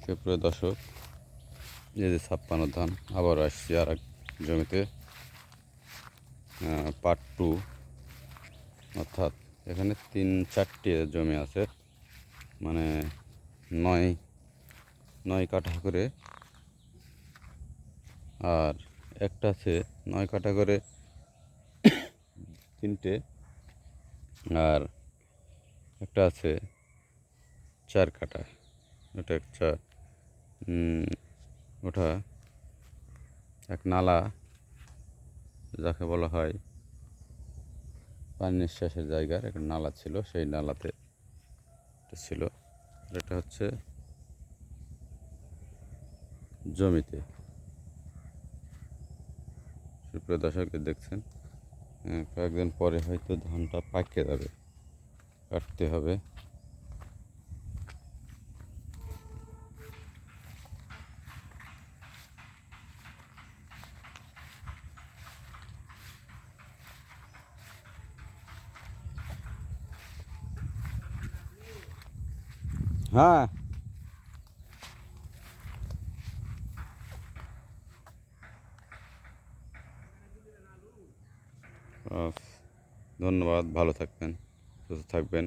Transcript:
সুপ্রিয় দর্শক, এই যে 56 ধান আবার আসছি আর এক জমিতে পার্ট 2। অর্থাৎ এখানে 3-4টে জমি আছে, মানে 9 কাঠা করে, আর একটা আছে 9 কাঠা করে 3টে, আর একটা আছে 4 কাঠা। ওটা একটা ওটা এক নালা, যাকে বলা হয় পানি নিঃশ্বাসের জায়গার একটা নালা ছিল, সেই নালাতে ছিল। এটা হচ্ছে জমিতে। সুপ্রিয় দর্শক দেখছেন, কয়েকদিন পরে হয়তো ধানটা পাকে যাবে, কাটতে হবে। হ্যাঁ, ধন্যবাদ, ভালো থাকবেন, সুস্থ থাকবেন।